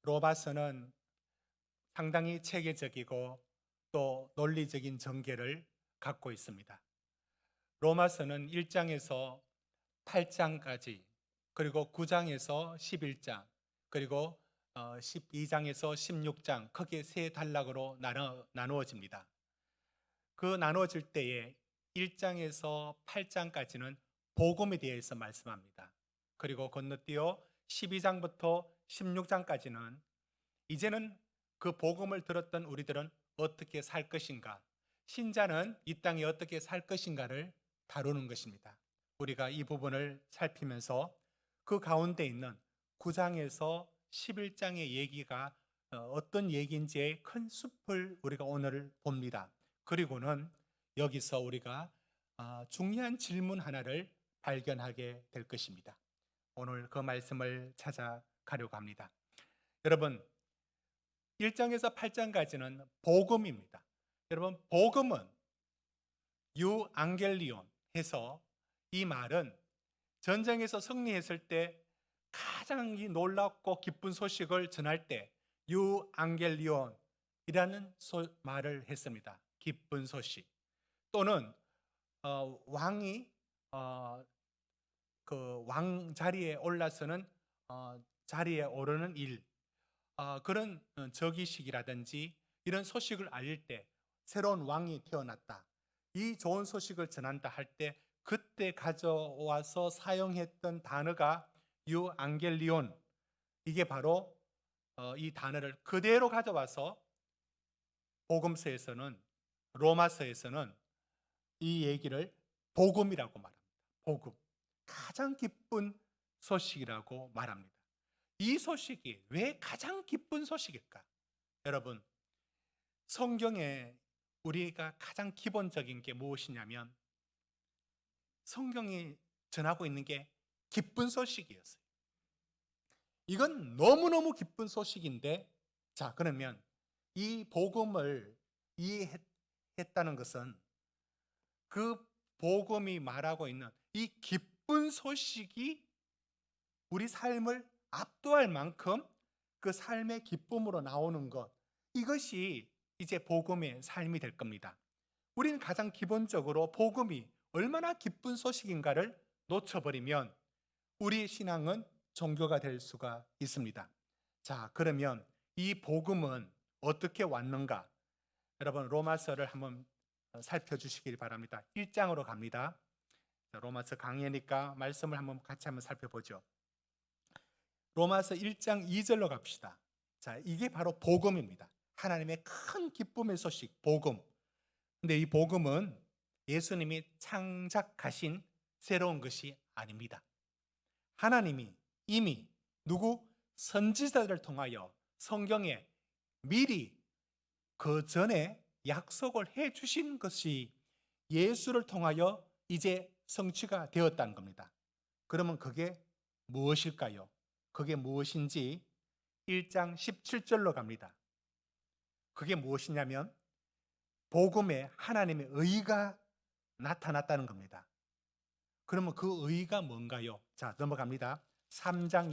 로마서는 상당히 체계적이고 또 논리적인 전개를 갖고 있습니다. 로마서는 1장에서 8장까지, 그리고 9장에서 11장, 그리고 12장에서 16장, 크게 세 단락으로 나누어집니다. 그 나누어질 때에 1장에서 8장까지는 복음에 대해서 말씀합니다. 그리고 건너뛰어 12장부터 16장까지는 이제는 그 복음을 들었던 우리들은 어떻게 살 것인가, 신자는 이 땅에 어떻게 살 것인가를 다루는 것입니다. 우리가 이 부분을 살피면서 그 가운데 있는 9장에서 11장의 얘기가 어떤 얘기인지의 큰 숲을 우리가 오늘 봅니다. 그리고는 여기서 우리가 중요한 질문 하나를 발견하게 될 것입니다. 오늘 그 말씀을 찾아가려고 합니다. 여러분, 1장에서 8장까지는 복음입니다. 여러분, 복음은 유앙겔리온 해서, 이 말은 전쟁에서 승리했을 때 가장 놀랍고 기쁜 소식을 전할 때 유앙겔리온이라는 말을 했습니다. 기쁜 소식. 또는 왕이 그 왕 자리에 올라서는 자리에 오르는 일, 그런 즉위식이라든지 이런 소식을 알릴 때, 새로운 왕이 태어났다, 이 좋은 소식을 전한다 할 때 그때 가져와서 사용했던 단어가 유앙겔리온. 이게 바로 이 단어를 그대로 가져와서 복음서에서는, 로마서에서는 이 얘기를 복음이라고 말합니다. 복음, 가장 기쁜 소식이라고 말합니다. 이 소식이 왜 가장 기쁜 소식일까? 여러분, 성경에 우리가 가장 기본적인 게 무엇이냐면, 성경이 전하고 있는 게 기쁜 소식이었어요. 이건 너무너무 기쁜 소식인데, 자, 그러면 이 복음을 이해했다는 것은 그 복음이 말하고 있는 이 기쁜 소식이 우리 삶을 압도할 만큼 그 삶의 기쁨으로 나오는 것, 이것이 이제 복음의 삶이 될 겁니다. 우리는 가장 기본적으로 복음이 얼마나 기쁜 소식인가를 놓쳐버리면 우리의 신앙은 종교가 될 수가 있습니다. 자, 그러면 이 복음은 어떻게 왔는가? 여러분, 로마서를 한번 살펴주시길 바랍니다. 1장으로 갑니다. 로마서 강의니까 말씀을 같이 한번 살펴보죠. 로마서 1장 2절로 갑시다. 자, 이게 바로 복음입니다. 하나님의 큰 기쁨의 소식, 복음. 근데 이 복음은 예수님이 창작하신 새로운 것이 아닙니다. 하나님이 이미 선지자들을 통하여 성경에 미리 그 전에 약속을 해 주신 것이 예수를 통하여 이제 성취가 되었다는 겁니다. 그러면 그게 무엇일까요? 그게 무엇인지 1장 17절로 갑니다. 그게 무엇이냐면 복음에 하나님의 의가 나타났다는 겁니다. 그러면 그 의가 뭔가요? 자, 넘어갑니다. 3장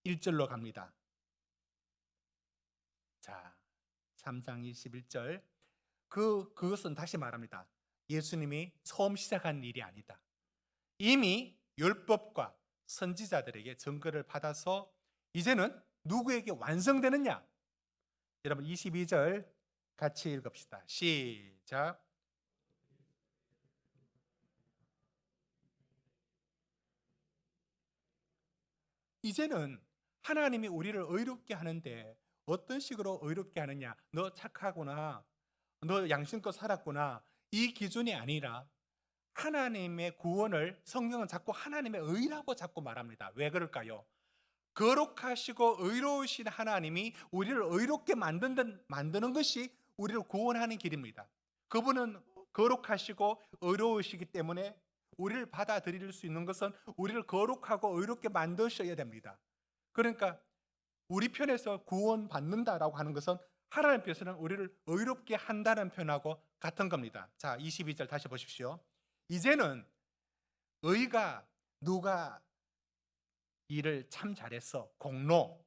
21절로 갑니다. 자, 3장 21절. 그것은 다시 말합니다. 예수님이 처음 시작한 일이 아니다. 이미 율법과 선지자들에게 증거를 받아서 이제는 누구에게 완성되느냐? 여러분, 22절 같이 읽읍시다. 시작. 이제는 하나님이 우리를 의롭게 하는데 어떤 식으로 의롭게 하느냐? 너 착하구나, 너 양심껏 살았구나, 이 기준이 아니라 하나님의 구원을 성경은 자꾸 하나님의 의라고 자꾸 말합니다. 왜 그럴까요? 거룩하시고 의로우신 하나님이 우리를 의롭게 만드는 것이 우리를 구원하는 길입니다. 그분은 거룩하시고 의로우시기 때문에 우리를 받아들일 수 있는 것은 우리를 거룩하고 의롭게 만드셔야 됩니다. 그러니까 우리 편에서 구원받는다라고 하는 것은 하나님 편에서는 우리를 의롭게 한다는 표현하고 같은 겁니다. 자, 22절 다시 보십시오. 이제는 의가 누가 일을 참 잘했어. 공로.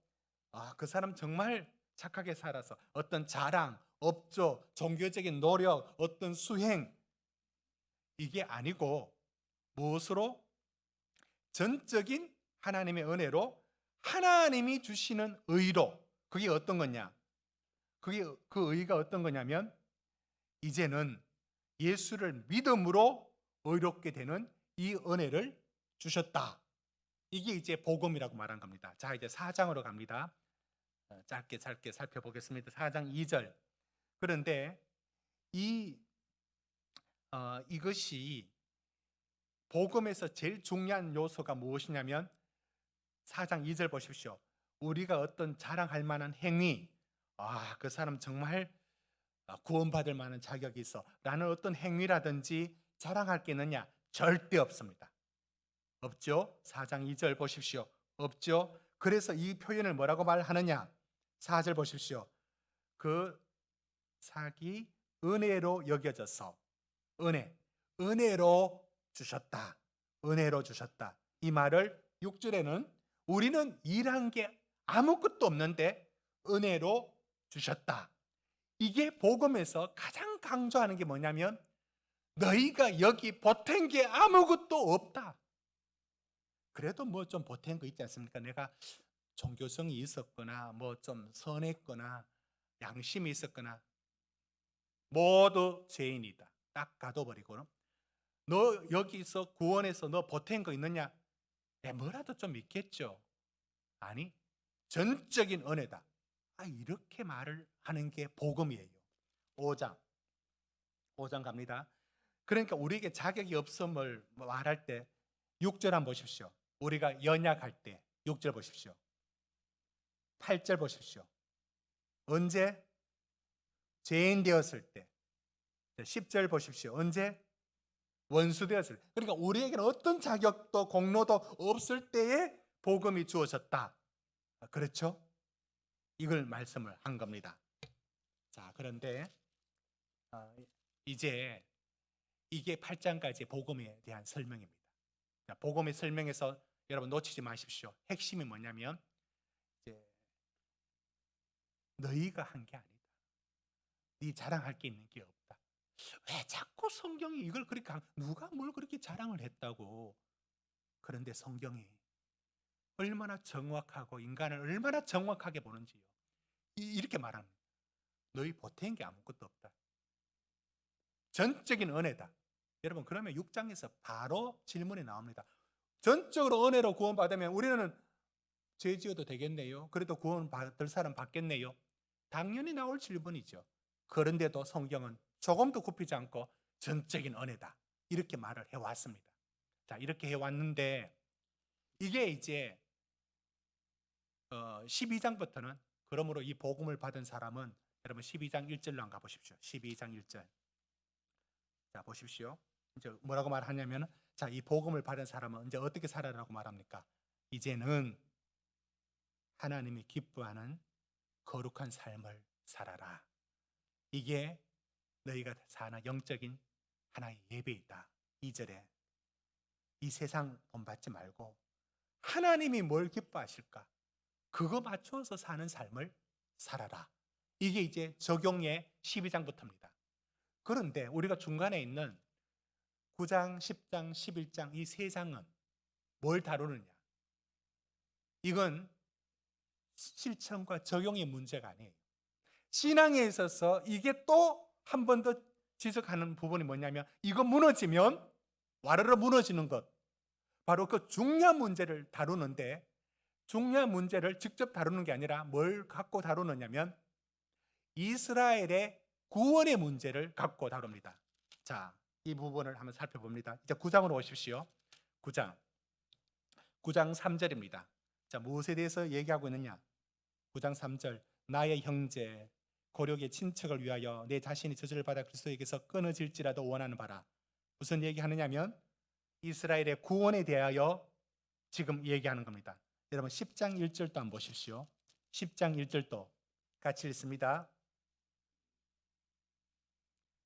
그 사람 정말 착하게 살아서 어떤 자랑, 업조, 종교적인 노력, 어떤 수행 이게 아니고 무엇으로? 전적인 하나님의 은혜로 하나님이 주시는 의로. 그게 어떤 거냐? 그 의가 어떤 거냐면 이제는 예수를 믿음으로 의롭게 되는 이 은혜를 주셨다. 이게 이제 복음이라고 말한 겁니다. 자, 이제 4장으로 갑니다. 짧게 살펴보겠습니다. 4장 2절. 그런데 이것이 복음에서 제일 중요한 요소가 무엇이냐면 4장 2절 보십시오. 우리가 어떤 자랑할 만한 행위, 그 사람 정말 구원받을 만한 자격이 있어 라는 어떤 행위라든지 자랑할 게 있느냐? 절대 없습니다. 없죠? 4장 2절 보십시오. 없죠? 그래서 이 표현을 뭐라고 말하느냐? 4절 보십시오. 그 삭이 은혜로 여겨져서 은혜로 주셨다. 은혜로 주셨다. 이 말을 6절에는 우리는 일한 게 아무것도 없는데 은혜로 주셨다. 이게 복음에서 가장 강조하는 게 뭐냐면 너희가 여기 보탠 게 아무것도 없다. 그래도 뭐 좀 보탠 거 있지 않습니까? 내가 종교성이 있었거나 뭐 좀 선했거나 양심이 있었거나 모두 죄인이다. 딱 가둬버리고 너 여기서 구원해서 너 보탠 거 있느냐? 뭐라도 좀 있겠죠. 아니, 전적인 은혜다. 이렇게 말을 하는 게 복음이에요. 5장 갑니다. 그러니까 우리에게 자격이 없음을 말할 때 6절 한번 보십시오. 우리가 연약할 때 6절 보십시오. 8절 보십시오. 언제? 죄인 되었을 때. 10절 보십시오. 언제? 원수 되었을 때. 그러니까 우리에게는 어떤 자격도 공로도 없을 때에 복음이 주어졌다. 그렇죠? 이걸 말씀을 한 겁니다. 자, 그런데 이제 이게 8장까지 복음에 대한 설명입니다. 복음의 설명에서 여러분 놓치지 마십시오. 핵심이 뭐냐면 이제 너희가 한 게 아니다. 네 자랑할 게 있는 게 없다. 왜 자꾸 성경이 이걸 그렇게 누가 뭘 그렇게 자랑을 했다고? 그런데 성경이 얼마나 정확하고 인간을 얼마나 정확하게 보는지요. 이렇게 말합니다. 너희 보탠 게 아무것도 없다. 전적인 은혜다. 여러분 그러면 6장에서 바로 질문이 나옵니다. 전적으로 은혜로 구원받으면 우리는 죄 지어도 되겠네요. 그래도 구원받을 사람 받겠네요. 당연히 나올 질문이죠. 그런데도 성경은 조금도 굽히지 않고 전적인 은혜다. 이렇게 말을 해왔습니다. 자, 이렇게 해왔는데 이게 이제 12장부터는 그러므로 이 복음을 받은 사람은 여러분 12장 1절로 안 가보십시오. 12장 1절. 자, 보십시오. 이제 뭐라고 말하냐면 자, 이 복음을 받은 사람은 이제 어떻게 살아라고 말합니까? 이제는 하나님이 기뻐하는 거룩한 삶을 살아라. 이게 너희가 사는 영적인 하나의 예배이다. 2절에 이 세상 돈 받지 말고 하나님이 뭘 기뻐하실까? 그거 맞춰서 사는 삶을 살아라. 이게 이제 적용의 12장부터입니다. 그런데 우리가 중간에 있는 9장, 10장, 11장 이 세 장은 뭘 다루느냐? 이건 실천과 적용의 문제가 아니에요. 신앙에 있어서 이게 또 한 번 더 지적하는 부분이 뭐냐면 이거 무너지면 와르르 무너지는 것. 바로 그 중요한 문제를 다루는데 중요한 문제를 직접 다루는 게 아니라 뭘 갖고 다루느냐면 이스라엘의 구원의 문제를 갖고 다룹니다. 자, 이 부분을 한번 살펴봅니다. 이제 9장으로 오십시오. 9장 3절입니다. 자, 무엇에 대해서 얘기하고 있느냐? 9장 3절 나의 형제 고력의 친척을 위하여 내 자신이 저주를 받아 그리스도에게서 끊어질지라도 원하는 바라. 무슨 얘기하느냐면 이스라엘의 구원에 대하여 지금 얘기하는 겁니다. 여러분 10장 1절도 한번 보십시오. 10장 1절도 같이 읽습니다.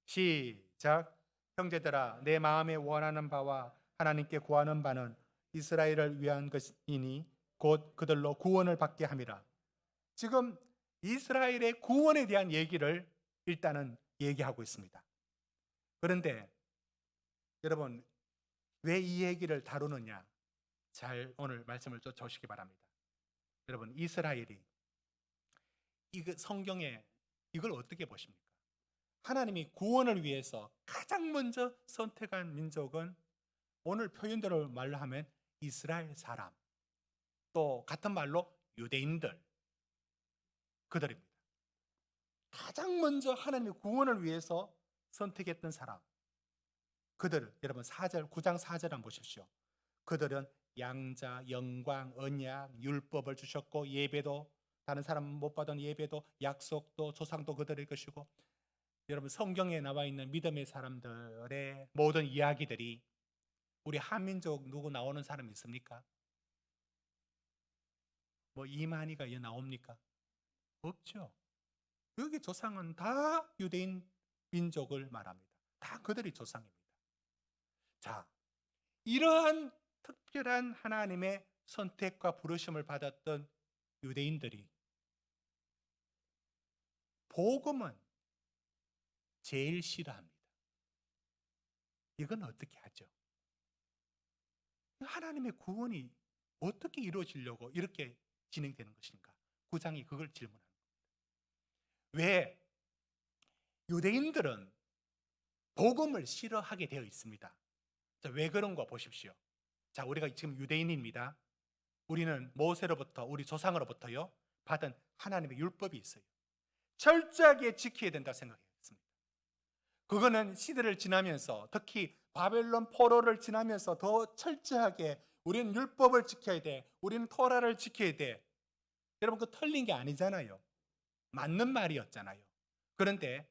시작. 형제들아 내 마음에 원하는 바와 하나님께 구하는 바는 이스라엘을 위한 것이니 곧 그들로 구원을 받게 함이라. 지금 이스라엘의 구원에 대한 얘기를 일단은 얘기하고 있습니다. 그런데 여러분, 왜 이 얘기를 다루느냐? 잘 오늘 말씀을 쫓아오시기 바랍니다. 여러분, 이스라엘이 성경에 이걸 어떻게 보십니까? 하나님이 구원을 위해서 가장 먼저 선택한 민족은 오늘 표현대로 말로 하면 이스라엘 사람, 또 같은 말로 유대인들, 그들입니다. 가장 먼저 하나님의 구원을 위해서 선택했던 사람, 그들, 여러분 9장 4절 한번 보십시오. 그들은 양자, 영광, 언약, 율법을 주셨고 예배도, 다른 사람 못 받은 예배도, 약속도, 조상도 그들의 것이고, 여러분 성경에 나와 있는 믿음의 사람들의 모든 이야기들이 우리 한민족 누구 나오는 사람 있습니까? 뭐 이만희가 나옵니까? 없죠. 여기 조상은 다 유대인 민족을 말합니다. 다 그들이 조상입니다. 자, 이러한 특별한 하나님의 선택과 부르심을 받았던 유대인들이 복음은 제일 싫어합니다. 이건 어떻게 하죠? 하나님의 구원이 어떻게 이루어지려고 이렇게 진행되는 것인가? 9장이 그걸 질문합니다. 왜? 유대인들은 복음을 싫어하게 되어 있습니다. 자, 왜 그런 거 보십시오. 자, 우리가 지금 유대인입니다. 우리는 모세로부터, 우리 조상으로부터요 받은 하나님의 율법이 있어요. 철저하게 지켜야 된다 생각했습니다. 그거는 시대를 지나면서, 특히 바벨론 포로를 지나면서 더 철저하게 우리는 율법을 지켜야 돼, 우리는 토라를 지켜야 돼. 여러분, 그 틀린 게 아니잖아요. 맞는 말이었잖아요. 그런데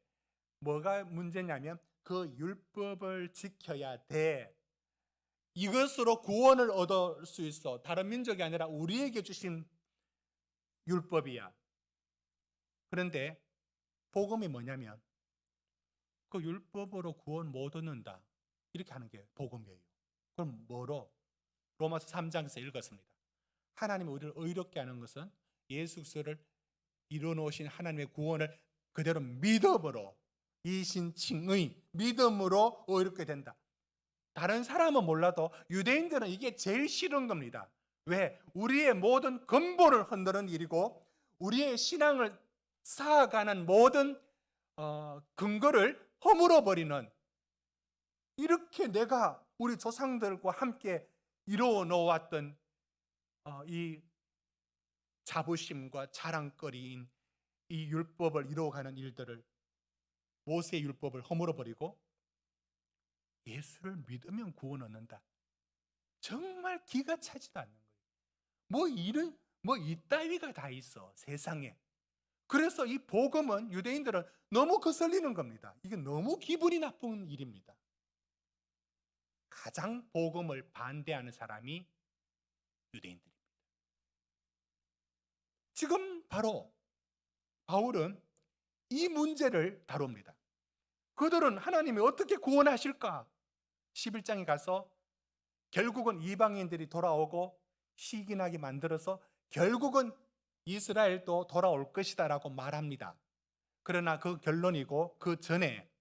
뭐가 문제냐면 그 율법을 지켜야 돼, 이것으로 구원을 얻을 수 있어, 다른 민족이 아니라 우리에게 주신 율법이야. 그런데 복음이 뭐냐면 그 율법으로 구원 못 얻는다, 이렇게 하는 게 복음이에요. 그럼 뭐로? 로마서 3장에서 읽었습니다. 하나님이 우리를 의롭게 하는 것은 예수 그리스도를 이루어놓으신 하나님의 구원을 그대로 믿음으로, 이신칭의 믿음으로 의롭게 된다. 다른 사람은 몰라도 유대인들은 이게 제일 싫은 겁니다. 왜? 우리의 모든 근본을 흔드는 일이고 우리의 신앙을 쌓아가는 모든 근거를 허물어 버리는, 이렇게 내가 우리 조상들과 함께 이루어 놓았던 이 자부심과 자랑거리인 이 율법을 이루어가는 일들을, 모세의 율법을 허물어 버리고 예수를 믿으면 구원 얻는다. 정말 기가 차지도 않는 거예요. 뭐 이따위가 다 있어 세상에. 그래서 이 복음은 유대인들은 너무 거슬리는 겁니다. 이게 너무 기분이 나쁜 일입니다. 가장 복음을 반대하는 사람이 유대인들입니다. 지금 바로 바울은 이 문제를 다룹니다. 그들은 하나님이 어떻게 구원하실까? 11장에 가서 결국은 이방인들이 돌아오고 시기나게 만들어서 결국은 이스라엘도 돌아올 것이다 라고 말합니다. 그러나 그 결론이고 그 전에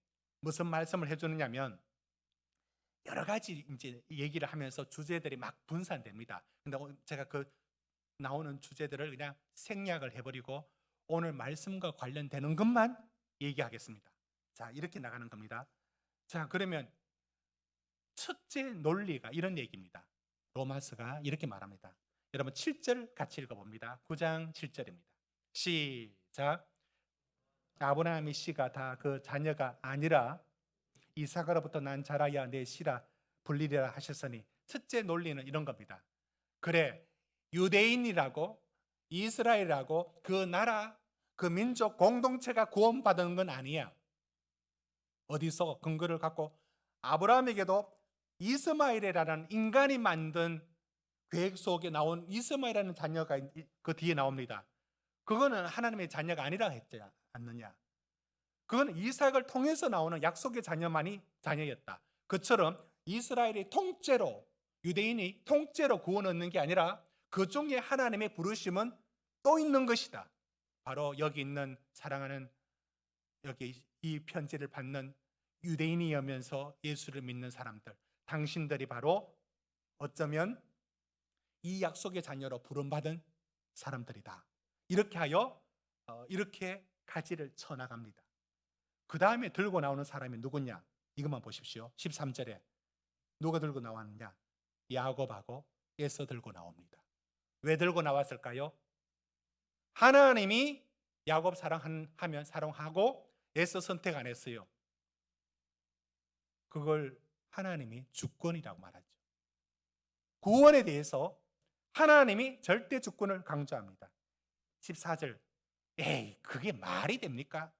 무슨 말씀을 해주느냐면 여러 가지 이제 얘기를 하면서 주제들이 막 분산됩니다. 근데 제가 그 나오는 주제들을 그냥 생략을 해버리고 오늘 말씀과 관련되는 것만 얘기하겠습니다. 자, 이렇게 나가는 겁니다. 자, 그러면 첫째 논리가 이런 얘기입니다. 로마서가 이렇게 말합니다. 여러분 7절 같이 읽어봅니다. 9장 7절입니다. 시작. 아브라함의 씨가 다 그 자녀가 아니라 이삭으로부터 난 자라야 내 씨라 불리리라 하셨으니, 첫째 논리는 이런 겁니다. 그래, 유대인이라고 이스라엘이라고 그 나라, 그 민족 공동체가 구원받은 건 아니야. 어디서 근거를 갖고? 아브라함에게도 이스마엘이라는 인간이 만든 계획 속에 나온 이스마엘이라는 자녀가 그 뒤에 나옵니다. 그거는 하나님의 자녀가 아니라 했지 않느냐? 그건 이삭을 통해서 나오는 약속의 자녀만이 자녀였다. 그처럼 이스라엘이 통째로, 유대인이 통째로 구원 얻는 게 아니라 그 중에 하나님의 부르심은 또 있는 것이다. 바로 여기 있는 사랑하는 여기 이 편지를 받는 유대인이면서 예수를 믿는 사람들, 당신들이 바로 어쩌면 이 약속의 자녀로 부름받은 사람들이다. 이렇게 하여 이렇게 가지를 쳐나갑니다. 그 다음에 들고 나오는 사람이 누구냐? 이것만 보십시오. 13절에 누가 들고 나왔느냐? 야곱하고 에서 들고 나옵니다. 왜 들고 나왔을까요? 하나님이 야곱 사랑하면 사랑하고 에서 선택 안 했어요. 그걸 하나님이 주권이라고 말하죠. 구원에 대해서 하나님이 절대 주권을 강조합니다. 14절, 에이, 그게 말이 됩니까?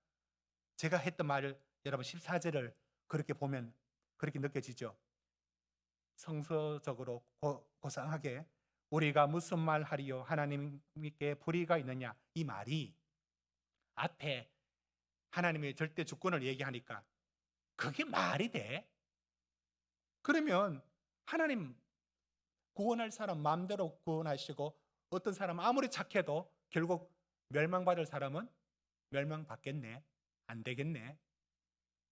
제가 했던 말을 여러분 14절을 그렇게 보면 그렇게 느껴지죠. 성서적으로 고상하게 우리가 무슨 말 하리요? 하나님께 불의가 있느냐? 이 말이 앞에 하나님의 절대 주권을 얘기하니까 그게 말이 돼? 그러면 하나님 구원할 사람 마음대로 구원하시고 어떤 사람 아무리 착해도 결국 멸망받을 사람은 멸망받겠네? 안 되겠네?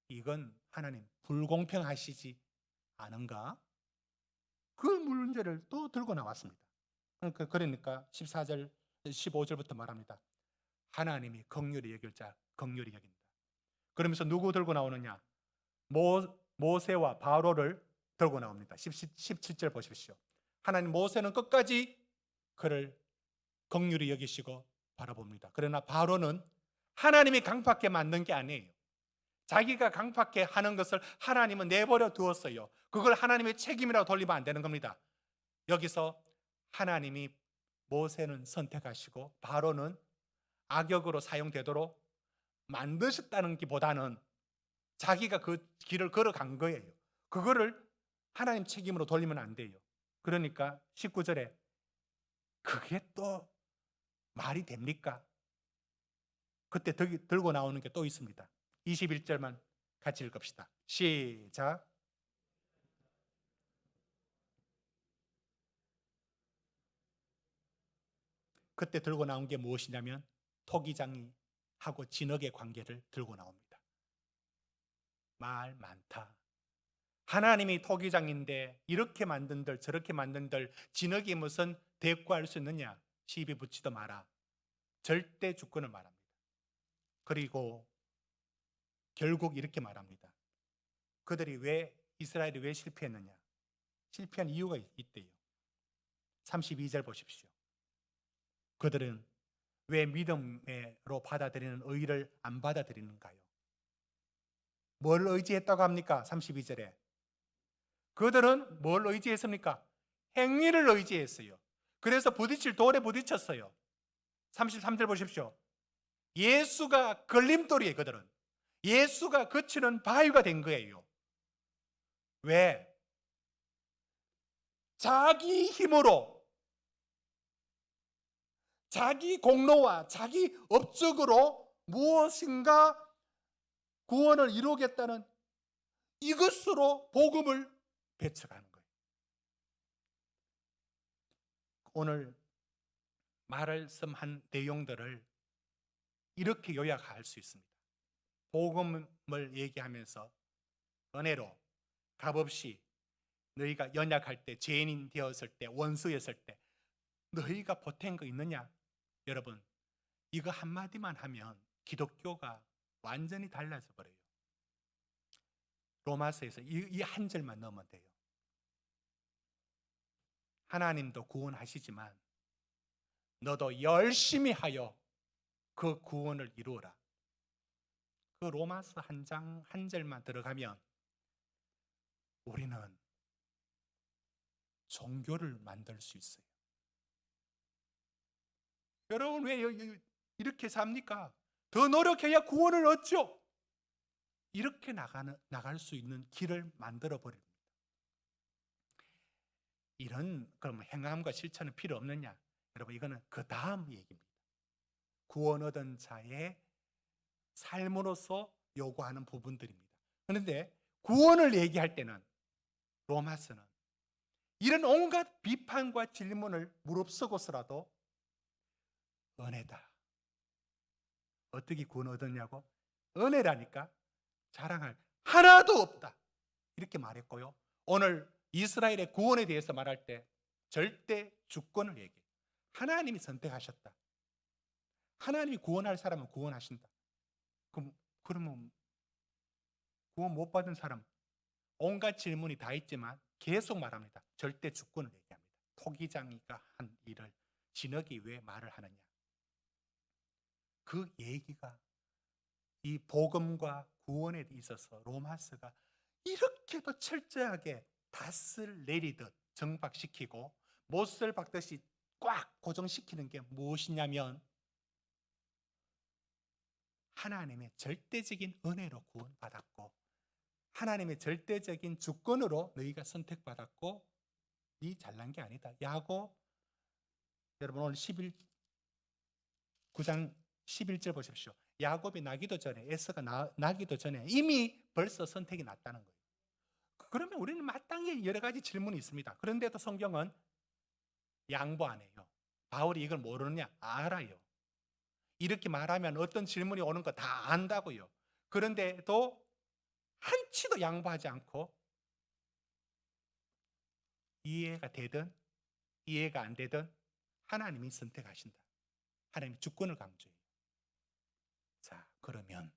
이건 하나님 불공평하시지 않은가? 그 문제를 또 들고 나왔습니다. 그러니까 14절, 15절부터 말합니다. 하나님이 긍휼히 여길 자 긍휼히 여긴다. 그러면서 누구 들고 나오느냐? 모세와 바로를 들고 나옵니다. 17절 보십시오. 하나님 모세는 끝까지 그를 긍휼히 여기시고 바라봅니다. 그러나 바로는 하나님이 강팍하게 만든 게 아니에요. 자기가 강팍하게 하는 것을 하나님은 내버려 두었어요. 그걸 하나님의 책임이라고 돌리면 안 되는 겁니다. 여기서 하나님이 모세는 선택하시고 바로는 악역으로 사용되도록 만드셨다는 것보다는 자기가 그 길을 걸어간 거예요. 그거를 하나님 책임으로 돌리면 안 돼요. 그러니까 19절에 그게 또 말이 됩니까? 그때 들고 나오는 게 또 있습니다. 21절만 같이 읽읍시다. 시작. 그때 들고 나온 게 무엇이냐면 토기장이 하고 진흙의 관계를 들고 나옵니다. 말 많다. 하나님이 토기장인데 이렇게 만든들 저렇게 만든들 진흙이 무슨 대꾸할 수 있느냐? 시비 붙이도 마라. 절대 주권을 말합니다. 그리고 결국 이렇게 말합니다. 이스라엘이 왜 실패했느냐? 실패한 이유가 있대요. 32절 보십시오. 그들은 왜 믿음으로 받아들이는 의를 안 받아들이는가요? 뭘 의지했다고 합니까? 32절에 그들은 뭘 의지했습니까? 행위를 의지했어요. 그래서 부딪힐 돌에 부딪혔어요. 33절 보십시오. 예수가 걸림돌이에요. 그들은 예수가 그치는 바위가 된 거예요. 왜? 자기 힘으로 자기 공로와 자기 업적으로 무엇인가 구원을 이루겠다는 이것으로 복음을 배척하는 거예요. 오늘 말씀한 내용들을 이렇게 요약할 수 있습니다. 복음을 얘기하면서 은혜로 값없이 너희가 연약할 때, 죄인인 되었을 때, 원수였을 때 너희가 보탠 거 있느냐? 여러분, 이거 한마디만 하면 기독교가 완전히 달라져 버려요. 로마서에서 이 한 절만 넣으면 돼요. 하나님도 구원하시지만 너도 열심히 하여 그 구원을 이루어라. 그 로마서 한 장 한 절만 들어가면 우리는 종교를 만들 수 있어요. 여러분 왜 이렇게 삽니까? 더 노력해야 구원을 얻죠. 이렇게 나갈 수 있는 길을 만들어 버립니다. 이런 그럼 행함과 실천은 필요 없느냐? 여러분 이거는 그 다음 얘기입니다. 구원 얻은 자의 삶으로서 요구하는 부분들입니다. 그런데 구원을 얘기할 때는 로마서는 이런 온갖 비판과 질문을 무릅쓰고서라도 은혜다. 어떻게 구원 얻었냐고? 은혜라니까 자랑할 하나도 없다. 이렇게 말했고요. 오늘 이스라엘의 구원에 대해서 말할 때 절대 주권을 얘기해요. 하나님이 선택하셨다. 하나님이 구원할 사람은 구원하신다. 그러면 구원 못 받은 사람 온갖 질문이 다 있지만 계속 말합니다. 절대 주권을 얘기합니다. 토기장이가 한 일을 진흙이 왜 말을 하느냐. 그 얘기가 이 복음과 구원에 있어서 로마서가 이렇게도 철저하게 닷을 내리듯 정박시키고 못을 박듯이 꽉 고정시키는 게 무엇이냐면 하나님의 절대적인 은혜로 구원받았고 하나님의 절대적인 주권으로 너희가 선택받았고 네 잘난 게 아니다. 야곱 여러분 오늘 9장 11절 보십시오. 야곱이 나기도 전에 에서가 나기도 전에 이미 벌써 선택이 났다는 거예요. 그러면 우리는 마땅히 여러 가지 질문이 있습니다. 그런데도 성경은 양보 안 해요. 바울이 이걸 모르느냐? 알아요. 이렇게 말하면 어떤 질문이 오는 거 다 안다고요. 그런데도 한치도 양보하지 않고 이해가 되든 이해가 안 되든 하나님이 선택하신다. 하나님이 주권을 강조해요. 자, 그러면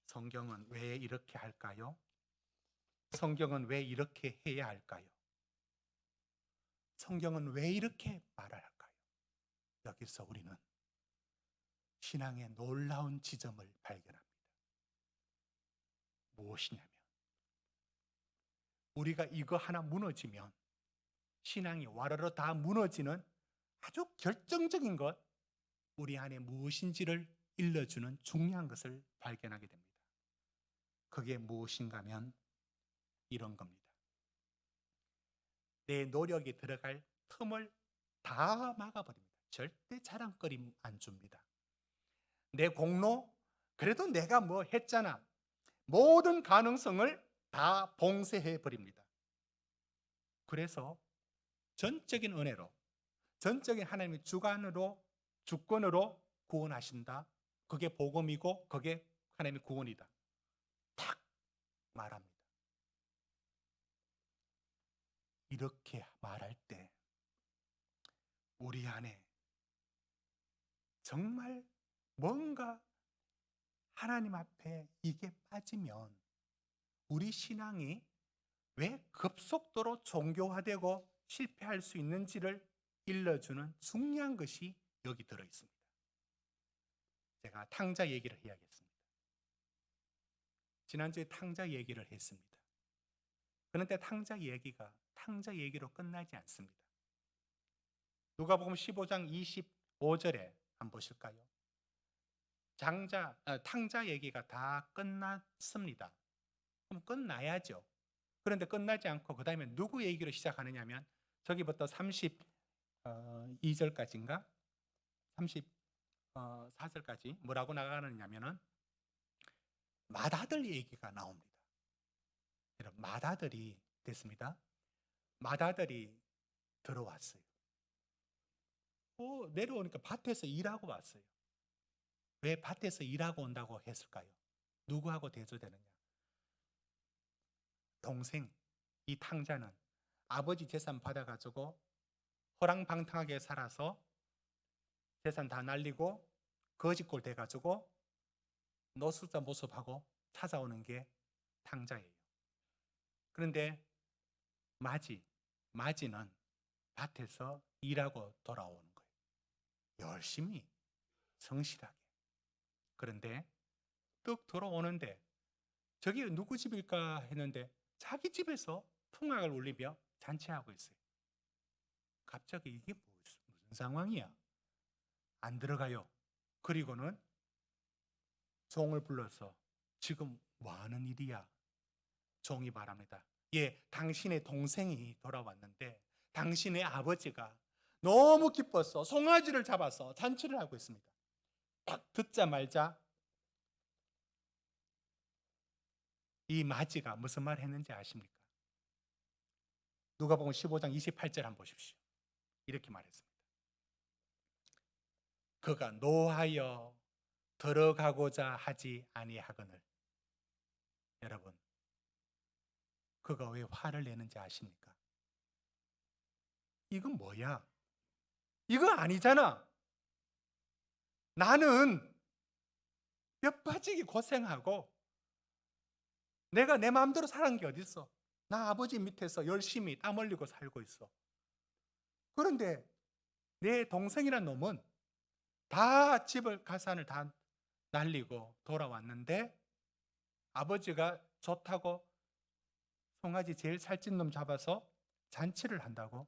성경은 왜 이렇게 할까요? 성경은 왜 이렇게 해야 할까요? 성경은 왜 이렇게 말을 할까요? 여기서 우리는 신앙의 놀라운 지점을 발견합니다. 무엇이냐면 우리가 이거 하나 무너지면 신앙이 와르르 다 무너지는 아주 결정적인 것, 우리 안에 무엇인지를 일러주는 중요한 것을 발견하게 됩니다. 그게 무엇인가 하면 이런 겁니다. 내 노력이 들어갈 틈을 다 막아버립니다. 절대 자랑거리 안 줍니다. 내 공로, 그래도 내가 뭐 했잖아. 모든 가능성을 다 봉쇄해 버립니다. 그래서 전적인 은혜로, 전적인 하나님의 주권으로 구원하신다. 그게 복음이고 그게 하나님의 구원이다. 딱 말합니다. 이렇게 말할 때 우리 안에 정말 뭔가 하나님 앞에 이게 빠지면 우리 신앙이 왜 급속도로 종교화되고 실패할 수 있는지를 일러주는 중요한 것이 여기 들어있습니다. 제가 탕자 얘기를 해야겠습니다. 지난주에 탕자 얘기를 했습니다. 그런데 탕자 얘기로 끝나지 않습니다. 누가복음 15장 25절에 한번 보실까요? 탕자 얘기가 다 끝났습니다. 그럼 끝나야죠. 그런데 끝나지 않고 그 다음에 누구 얘기로 시작하느냐 하면 저기부터 32절까지인가? 34절까지 뭐라고 나가느냐면은 맏아들 얘기가 나옵니다. 여러분, 맏아들이 됐습니다. 맏아들이 들어왔어요. 내려오니까 밭에서 일하고 왔어요. 왜 밭에서 일하고 온다고 했을까요? 누구하고 대조되느냐? 동생, 이 탕자는 아버지 재산 받아가지고 허랑방탕하게 살아서 재산 다 날리고 거지꼴 돼가지고 노숙자 모습하고 찾아오는 게 탕자예요. 그런데 마지는 밭에서 일하고 돌아오는 거예요. 열심히 성실하게. 그런데 뚝 돌아오는데 저기 누구 집일까 했는데 자기 집에서 풍악을 울리며 잔치하고 있어요. 갑자기 이게 무슨 상황이야? 안 들어가요. 그리고는 종을 불러서 지금 뭐 하는 일이야? 종이 말합니다. 예, 당신의 동생이 돌아왔는데 당신의 아버지가 너무 기뻐서 송아지를 잡아서 잔치를 하고 있습니다. 딱 듣자마자 이 마지가 무슨 말 했는지 아십니까? 누가복음 15장 28절 한번 보십시오. 이렇게 말했습니다. 그가 노하여 들어가고자 하지 아니하거늘. 여러분, 그가 왜 화를 내는지 아십니까? 이건 뭐야? 이거 아니잖아. 나는 뼈 빠지게 고생하고 내가 내 마음대로 사는 게 어딨어? 나 아버지 밑에서 열심히 땀 흘리고 살고 있어. 그런데 내 동생이란 놈은 다 집을 가산을 다 날리고 돌아왔는데 아버지가 좋다고 송아지 제일 살찐 놈 잡아서 잔치를 한다고?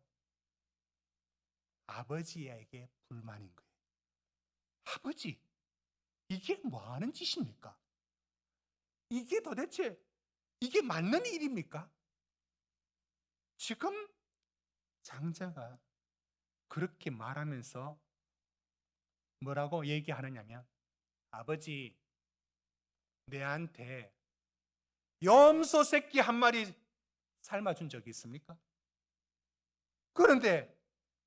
아버지에게 불만인 거예요. 아버지, 이게 뭐 하는 짓입니까? 이게 도대체 이게 맞는 일입니까? 지금 장자가 그렇게 말하면서 뭐라고 얘기하느냐면, 아버지, 내한테 염소 새끼 한 마리 삶아준 적이 있습니까? 그런데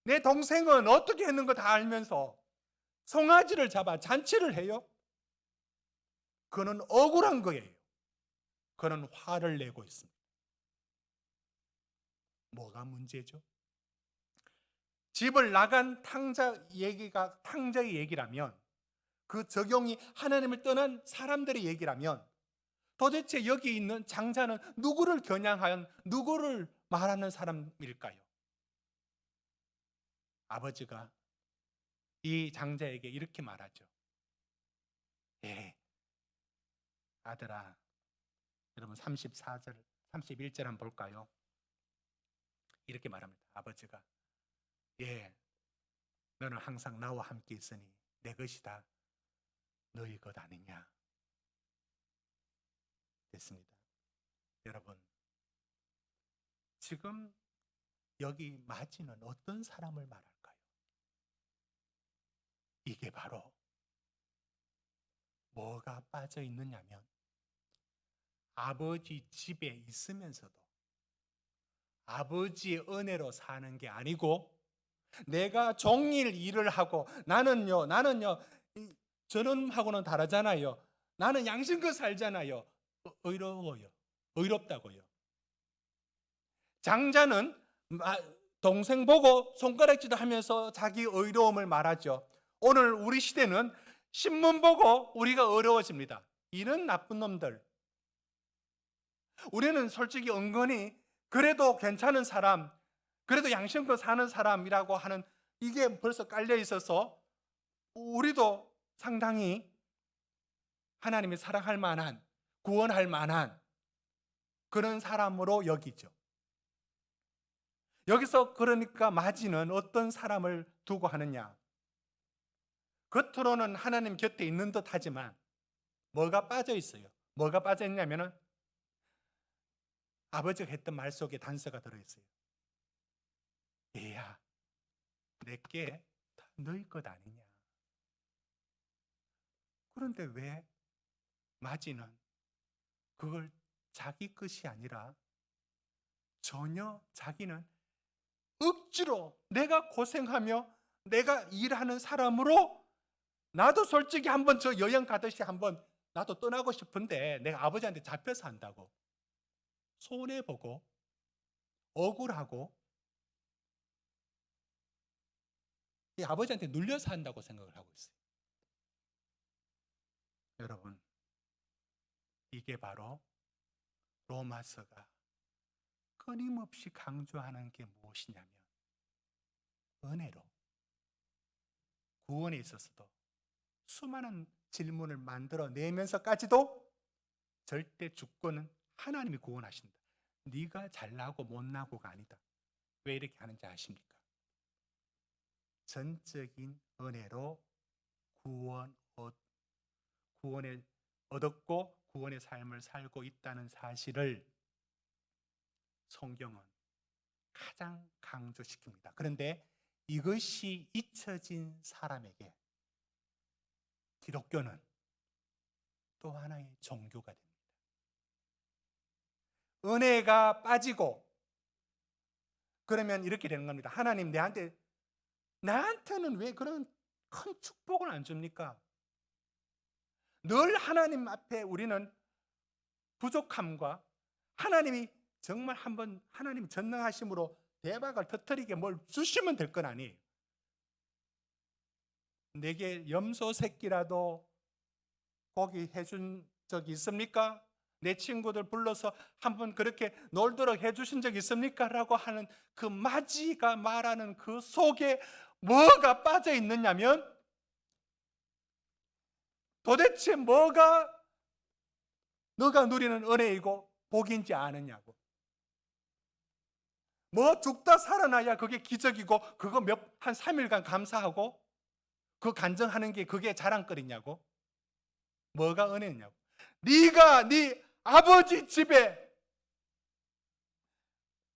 내 동생은 어떻게 했는 거 다 알면서 송아지를 잡아 잔치를 해요? 그는 억울한 거예요. 그는 화를 내고 있습니다. 뭐가 문제죠? 집을 나간 탕자의 얘기라면, 그 적용이 하나님을 떠난 사람들의 얘기라면, 도대체 여기 있는 장자는 누구를 겨냥한, 누구를 말하는 사람일까요? 아버지가 이 장자에게 이렇게 말하죠. 예, 아들아. 여러분 34절, 31절 한번 볼까요? 이렇게 말합니다. 아버지가, 예, 너는 항상 나와 함께 있으니 내 것이다. 너희 것 아니냐. 됐습니다. 여러분, 지금 여기 마지는 어떤 사람을 말할까요? 이게 바로 뭐가 빠져 있느냐면, 아버지 집에 있으면서도 아버지의 은혜로 사는 게 아니고, 내가 종일 일을 하고 나는요 저놈하고는 다르잖아요. 나는 양심껏 살잖아요. 의로워요. 의롭다고요. 장자는 동생 보고 손가락질을 하면서 자기 의로움을 말하죠. 오늘 우리 시대는 신문 보고 우리가 어려워집니다. 이런 나쁜 놈들. 우리는 솔직히 은근히 그래도 괜찮은 사람, 그래도 양심껏 사는 사람이라고 하는 이게 벌써 깔려 있어서 우리도 상당히 하나님이 사랑할 만한, 구원할 만한 그런 사람으로 여기죠. 여기서 그러니까 마지는 어떤 사람을 두고 하느냐? 겉으로는 하나님 곁에 있는 듯 하지만 뭐가 빠져 있어요? 뭐가 빠져 있냐면은 아버지가 했던 말 속에 단서가 들어있어요. 얘야, 내게 다 너희 것 아니냐? 그런데 왜 마지는 그걸 자기 것이 아니라 전혀 자기는 억지로 내가 고생하며 내가 일하는 사람으로, 나도 솔직히 한번 저 여행 가듯이 한번 나도 떠나고 싶은데 내가 아버지한테 잡혀서 한다고 손해보고 억울하고 이 아버지한테 눌려서 한다고 생각을 하고 있어요. 여러분, 이게 바로 로마서가 끊임없이 강조하는 게 무엇이냐면, 은혜로 구원에 있어서도 수많은 질문을 만들어내면서까지도 절대 주권은 하나님이 구원하신다. 네가 잘나고 못나고가 아니다. 왜 이렇게 하는지 아십니까? 전적인 은혜로 구원을 얻었고 구원의 삶을 살고 있다는 사실을 성경은 가장 강조시킵니다. 그런데 이것이 잊혀진 사람에게 기독교는 또 하나의 종교가 됩니다. 은혜가 빠지고 그러면 이렇게 되는 겁니다. 하나님 나한테는 왜 그런 큰 축복을 안 줍니까? 늘 하나님 앞에 우리는 부족함과 하나님이 정말 한번 하나님 전능하심으로 대박을 터뜨리게 뭘 주시면 될 건 아니에요. 내게 염소 새끼라도 고기 해준 적이 있습니까? 내 친구들 불러서 한번 그렇게 놀도록 해주신 적 있습니까? 라고 하는 그 마지가 말하는 그 속에 뭐가 빠져 있느냐면 도대체 뭐가 너가 누리는 은혜이고 복인지 아느냐고. 뭐 죽다 살아나야 그게 기적이고 그거 한 3일간 감사하고 그 간증하는 게 그게 자랑거리냐고. 뭐가 은혜냐고. 네가 네 아버지 집에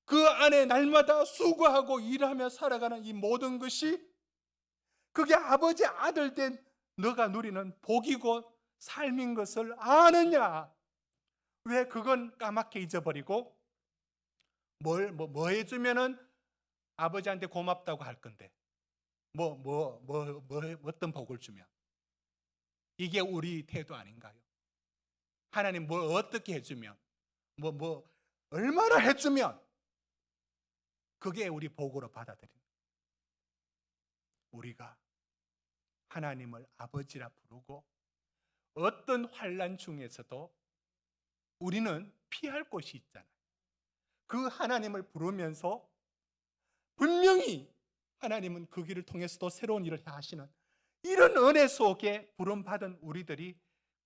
그 안에 날마다 수고하고 일하며 살아가는 이 모든 것이 그게 아버지 아들 된 너가 누리는 복이고 삶인 것을 아느냐. 왜 그건 까맣게 잊어버리고 뭐 해주면은 아버지한테 고맙다고 할 건데 어떤 복을 주면 이게 우리 태도 아닌가요? 하나님 뭘 어떻게 해주면 얼마나 해주면 그게 우리 복으로 받아들입니다. 우리가 하나님을 아버지라 부르고 어떤 환난 중에서도 우리는 피할 곳이 있잖아요. 그 하나님을 부르면서 분명히 하나님은 그 길을 통해서도 새로운 일을 하시는 이런 은혜 속에 부름받은 우리들이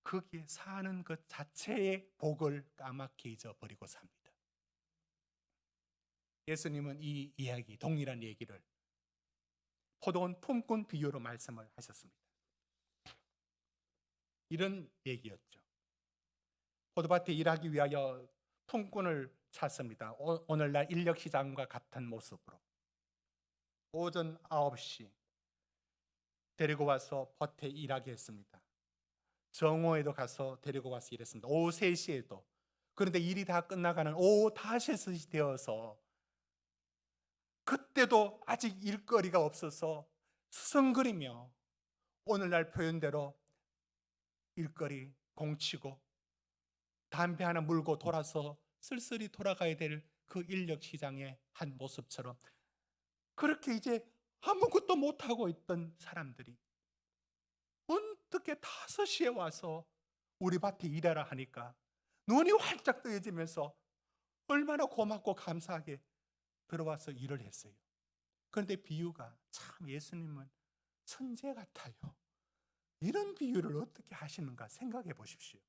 거기에 사는 것 자체의 복을 까맣게 잊어버리고 삽니다. 예수님은 이 이야기, 동일한 얘기를 포도원 품꾼 비유로 말씀을 하셨습니다. 이런 얘기였죠. 포도밭에 일하기 위하여 품꾼을 찾습니다. 오늘날 인력시장과 같은 모습으로 오전 9시 데리고 와서 밭에 일하게 했습니다. 정오에도 가서 데리고 와서 일했습니다. 오후 3시에도. 그런데 일이 다 끝나가는 오후 5시 되어서 그때도 아직 일거리가 없어서 수성거리며 오늘날 표현대로 일거리 공치고 담배 하나 물고 돌아서 쓸쓸히 돌아가야 될 그 인력시장의 한 모습처럼 그렇게 이제 아무것도 못하고 있던 사람들이 어떻게 5시에 와서 우리 밭에 일하라 하니까 눈이 활짝 뜨여지면서 얼마나 고맙고 감사하게 들어와서 일을 했어요. 그런데 비유가 참 예수님은 천재 같아요. 이런 비유를 어떻게 하시는가 생각해 보십시오.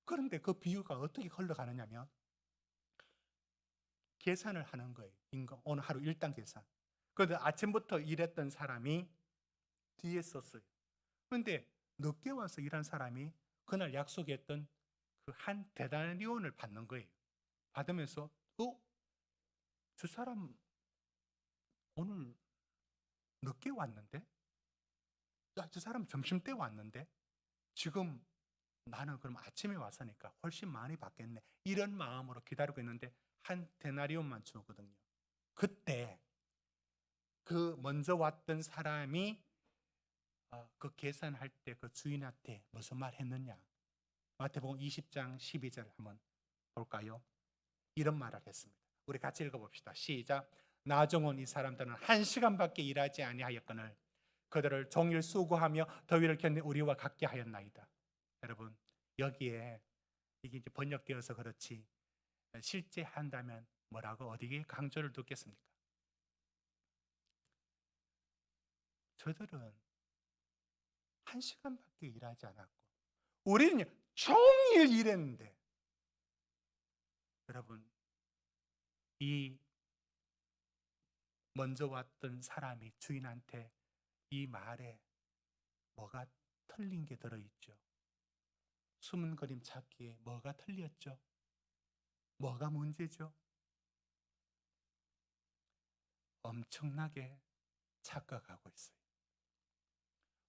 그런데 그 비유가 어떻게 흘러가느냐면 계산을 하는 거예요. 오늘 하루 일당 계산. 그런데 아침부터 일했던 사람이 뒤에 썼어요. 그런데 늦게 와서 일한 사람이 그날 약속했던 그 한 데나리온을 받는 거예요. 받으면서 저 사람 오늘 늦게 왔는데? 저 사람 점심때 왔는데? 지금 나는 그럼 아침에 왔으니까 훨씬 많이 받겠네. 이런 마음으로 기다리고 있는데 한 데나리온만 주거든요. 그때 그 먼저 왔던 사람이 그 계산할 때 그 주인한테 무슨 말 했느냐? 마태복음 20장 12절 한번 볼까요? 이런 말을 했습니다. 우리 같이 읽어봅시다. 시작. 나중은 이 사람들은 1시간밖에 일하지 아니하였거늘 그들을 종일 수고하며 더위를 견딘 우리와 같게 하였나이다. 여러분 여기에 이게 이제 번역되어서 그렇지 실제 한다면 뭐라고 어디에 강조를 두겠습니까? 저들은 1시간밖에 일하지 않았고 우리는 종일 일했는데 여러분 이 먼저 왔던 사람이 주인한테 이 말에 뭐가 틀린 게 들어있죠? 숨은 그림 찾기에 뭐가 틀렸죠? 뭐가 문제죠? 엄청나게 착각하고 있어요.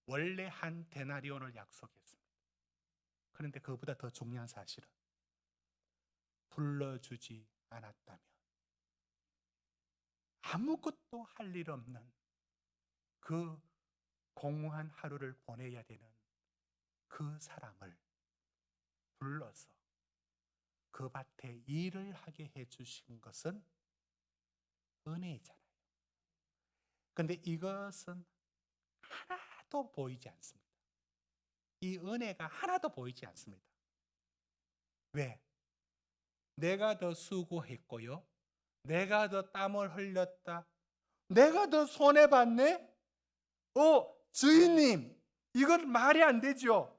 원래 한 데나리온을 약속했습니다. 그런데 그보다 더 중요한 사실은 불러주지 않았다면 아무것도 할 일 없는 그 공허한 하루를 보내야 되는 그 사람을 불러서 그 밭에 일을 하게 해주신 것은 은혜잖아요. 근데 이것은 하나도 보이지 않습니다. 이 은혜가 하나도 보이지 않습니다. 왜? 내가 더 수고했고요. 내가 더 땀을 흘렸다. 내가 더 손해봤네? 주인님, 이건 말이 안 되죠.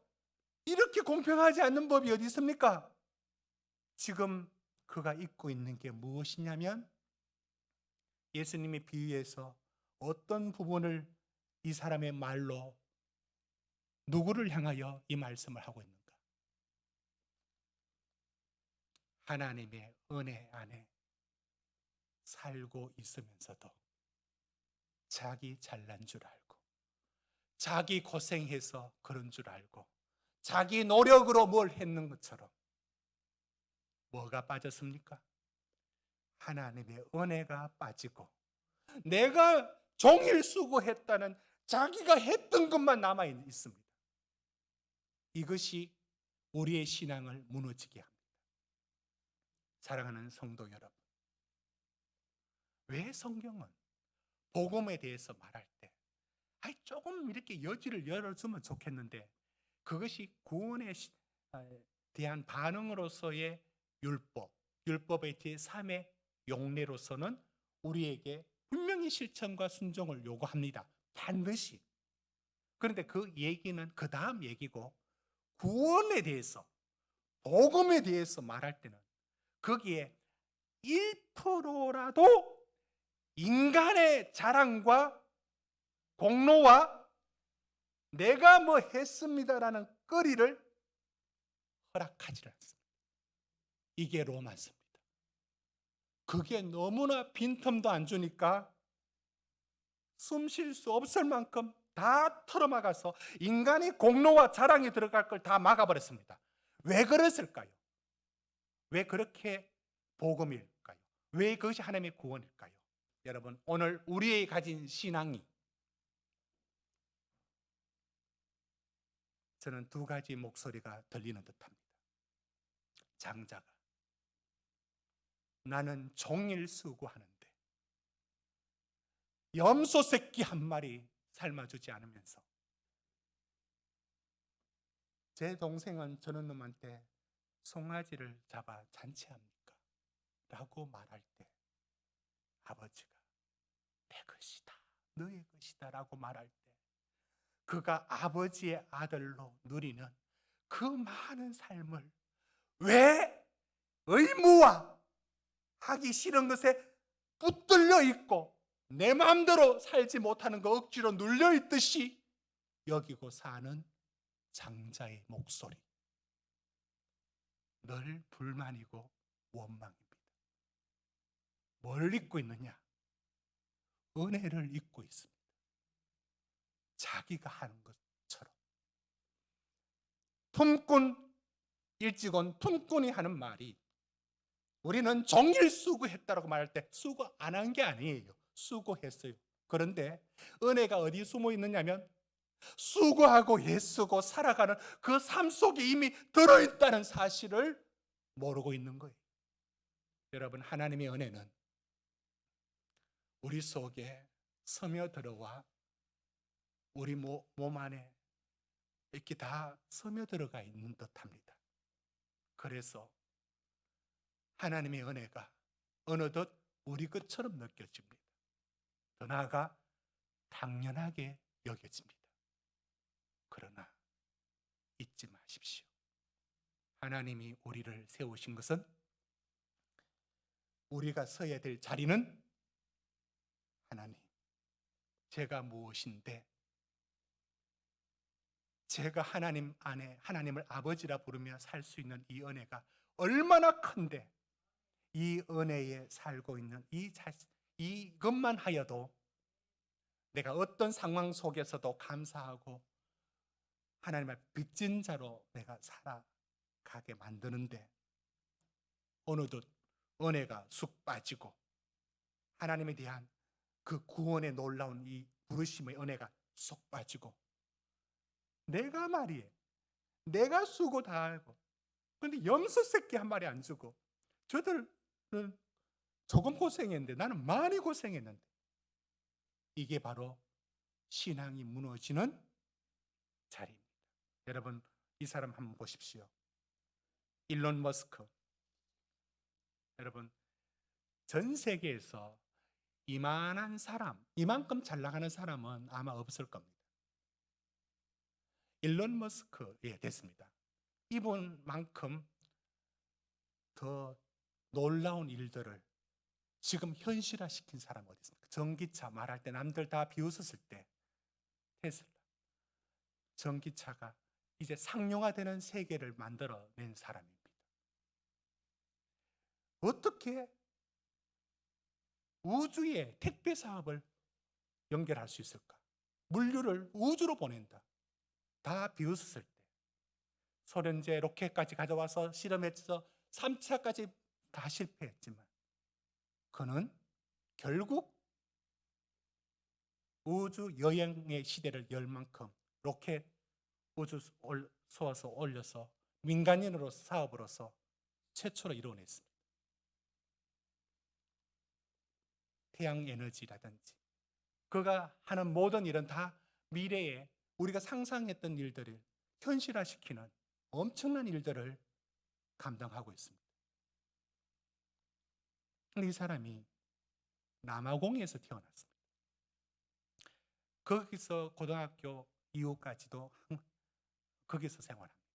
이렇게 공평하지 않는 법이 어디 있습니까? 지금 그가 잊고 있는 게 무엇이냐면 예수님의 비유에서 어떤 부분을 이 사람의 말로 누구를 향하여 이 말씀을 하고 있는가? 하나님의 은혜 안에 살고 있으면서도 자기 잘난 줄 알고 자기 고생해서 그런 줄 알고 자기 노력으로 뭘 했는 것처럼 뭐가 빠졌습니까? 하나님의 은혜가 빠지고 내가 종일 수고했다는 자기가 했던 것만 남아 있습니다. 이것이 우리의 신앙을 무너지게 합니다. 사랑하는 성도 여러분, 왜 성경은 복음에 대해서 말할 때 조금 이렇게 여지를 열어주면 좋겠는데 그것이 구원에 대한 반응으로서의 율법의 제3의 용례로서는 우리에게 분명히 실천과 순종을 요구합니다. 반드시. 그런데 그 얘기는 그 다음 얘기고 구원에 대해서 복음에 대해서 말할 때는 거기에 1%라도 인간의 자랑과 공로와 내가 뭐 했습니다라는 거리를 허락하지 않습니다. 이게 로마서입니다. 그게 너무나 빈틈도 안 주니까 숨 쉴 수 없을 만큼 다 털어막아서 인간의 공로와 자랑이 들어갈 걸 다 막아버렸습니다. 왜 그랬을까요? 왜 그렇게 복음일까요? 왜 그것이 하나님의 구원일까요? 여러분, 오늘 우리의 가진 신앙이 저는 두 가지 목소리가 들리는 듯합니다. 장자가 나는 종일 수고하는데 염소 새끼 한 마리 삶아주지 않으면서 제 동생은 저런 놈한테 송아지를 잡아 잔치합니까? 라고 말할 때 아버지가 내 것이다, 너의 것이다 라고 말할 때 그가 아버지의 아들로 누리는 그 많은 삶을 왜 의무와 하기 싫은 것에 붙들려 있고 내 마음대로 살지 못하는 거 억지로 눌려 있듯이 여기고 사는 장자의 목소리, 늘 불만이고 원망입니다. 뭘 잊고 있느냐? 은혜를 잊고 있습니다. 자기가 하는 것처럼. 품꾼, 일찍 온 품꾼이 하는 말이 우리는 종일 수고했다라고 말할 때 수고 안 한 게 아니에요. 수고했어요. 그런데 은혜가 어디 숨어 있느냐면 수고하고 애쓰고 살아가는 그 삶 속에 이미 들어있다는 사실을 모르고 있는 거예요. 여러분, 하나님의 은혜는 우리 속에 스며들어와 우리 몸 안에 이렇게 다 스며들어가 있는 듯합니다. 그래서 하나님의 은혜가 어느덧 우리 것처럼 느껴집니다. 더 나아가 당연하게 여겨집니다. 그러나 잊지 마십시오. 하나님이 우리를 세우신 것은 우리가 서야 될 자리는 하나님, 제가 무엇인데 제가 하나님 안에 하나님을 아버지라 부르며 살 수 있는 이 은혜가 얼마나 큰데 이 은혜에 살고 있는 이것만 하여도 내가 어떤 상황 속에서도 감사하고 하나님의 빚진 자로 내가 살아가게 만드는데 어느덧 은혜가 쑥 빠지고 하나님에 대한 그 구원의 놀라운 이 부르심의 은혜가 쏙 빠지고, 내가 말이에요. 내가 수고 다 하고, 근데 염소 새끼 한 마리 안 주고, 저들은 조금 고생했는데 나는 많이 고생했는데, 이게 바로 신앙이 무너지는 자리입니다. 여러분, 이 사람 한번 보십시오. 일론 머스크. 여러분, 전 세계에서 이만한 사람, 이만큼 잘 나가는 사람은 아마 없을 겁니다. 일론 머스크, 됐습니다. 이분만큼 더 놀라운 일들을 지금 현실화시킨 사람 어디 있습니까? 전기차 말할 때 남들 다 비웃었을 때 테슬라, 전기차가 이제 상용화되는 세계를 만들어낸 사람입니다. 어떻게 우주에 택배 사업을 연결할 수 있을까? 물류를 우주로 보낸다. 다 비웃었을 때 소련제 로켓까지 가져와서 실험해서 3차까지 다 실패했지만, 그는 결국 우주 여행의 시대를 열 만큼 로켓 우주 쏘아서 올려서 민간인으로 사업으로서 최초로 이루어냈습니다. 태양 에너지라든지 그가 하는 모든 일은 다 미래에 우리가 상상했던 일들을 현실화시키는 엄청난 일들을 감당하고 있습니다. 근데 이 사람이 남아공에서 태어났습니다. 거기서 고등학교 이후까지도 거기서 생활합니다.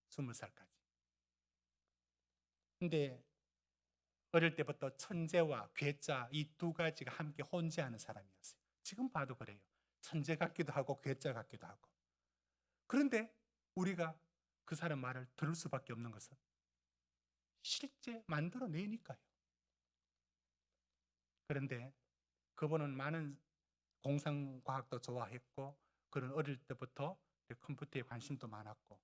20살까지. 근데 어릴 때부터 천재와 괴짜 이 두 가지가 함께 혼재하는 사람이었어요. 지금 봐도 그래요. 천재 같기도 하고 괴짜 같기도 하고. 그런데 우리가 그 사람 말을 들을 수밖에 없는 것은 실제 만들어내니까요. 그런데 그분은 많은 공상과학도 좋아했고, 그런 어릴 때부터 컴퓨터에 관심도 많았고.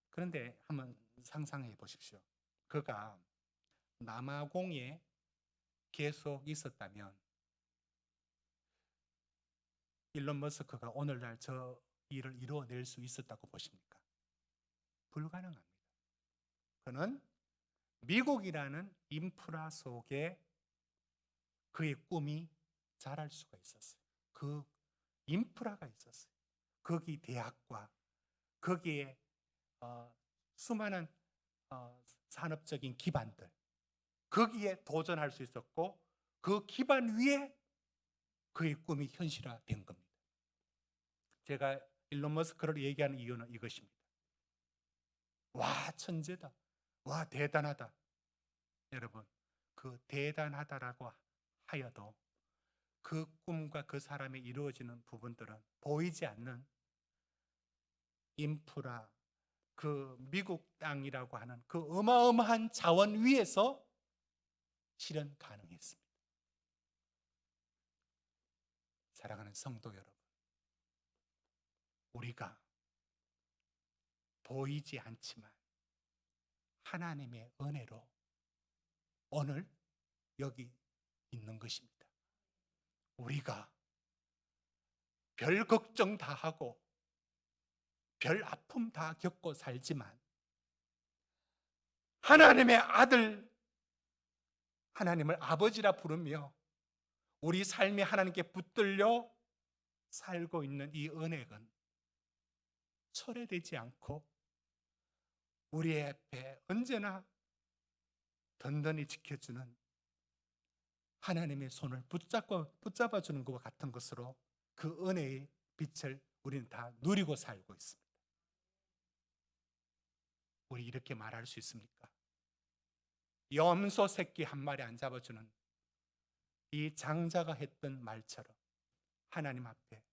그런데 한번 상상해 보십시오. 그가 남아공에 계속 있었다면 일론 머스크가 오늘날 저 일을 이루어낼 수 있었다고 보십니까? 불가능합니다. 그는 미국이라는 인프라 속에 그의 꿈이 자랄 수가 있었어요. 그 인프라가 있었어요. 거기 대학과 거기에 수많은 산업적인 기반들, 거기에 도전할 수 있었고, 그 기반 위에 그의 꿈이 현실화된 겁니다. 제가 일론 머스크를 얘기하는 이유는 이것입니다. 와, 천재다. 와, 대단하다. 여러분, 그 대단하다라고 하여도 그 꿈과 그 사람이 이루어지는 부분들은 보이지 않는 인프라, 그 미국 땅이라고 하는 그 어마어마한 자원 위에서 실현 가능했습니다. 사랑하는 성도 여러분, 우리가 보이지 않지만 하나님의 은혜로 오늘 여기 있는 것입니다. 우리가 별 걱정 다 하고 별 아픔 다 겪고 살지만 하나님의 아들, 하나님을 아버지라 부르며 우리 삶이 하나님께 붙들려 살고 있는 이 은혜는 철회되지 않고 우리 앞에 언제나 든든히 지켜주는 하나님의 손을 붙잡아주는 것과 같은 것으로 그 은혜의 빛을 우리는 다 누리고 살고 있습니다. 우리 이렇게 말할 수 있습니까? 염소 새끼 한 마리 안 잡아주는 이 장자가 했던 말처럼 하나님 앞에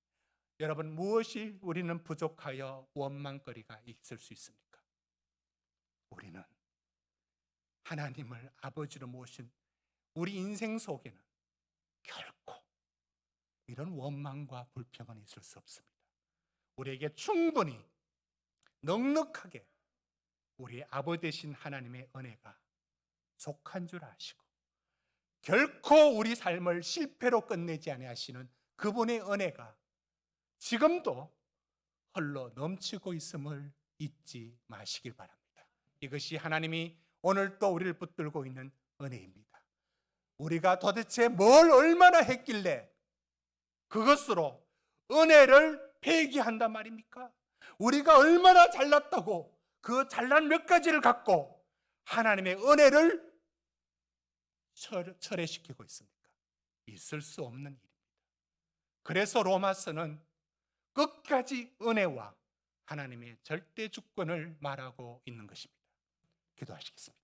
여러분, 무엇이 우리는 부족하여 원망거리가 있을 수 있습니까? 우리는 하나님을 아버지로 모신 우리 인생 속에는 결코 이런 원망과 불평은 있을 수 없습니다. 우리에게 충분히 넉넉하게 우리 아버지 되신 하나님의 은혜가 족한 줄 아시고 결코 우리 삶을 실패로 끝내지 아니하시는 그분의 은혜가 지금도 흘러 넘치고 있음을 잊지 마시길 바랍니다. 이것이 하나님이 오늘 또 우리를 붙들고 있는 은혜입니다. 우리가 도대체 뭘 얼마나 했길래 그것으로 은혜를 폐기한단 말입니까? 우리가 얼마나 잘났다고 그 잘난 몇 가지를 갖고 하나님의 은혜를 철회시키고 있습니까? 있을 수 없는 일입니다. 그래서 로마서는 끝까지 은혜와 하나님의 절대 주권을 말하고 있는 것입니다. 기도하시겠습니다.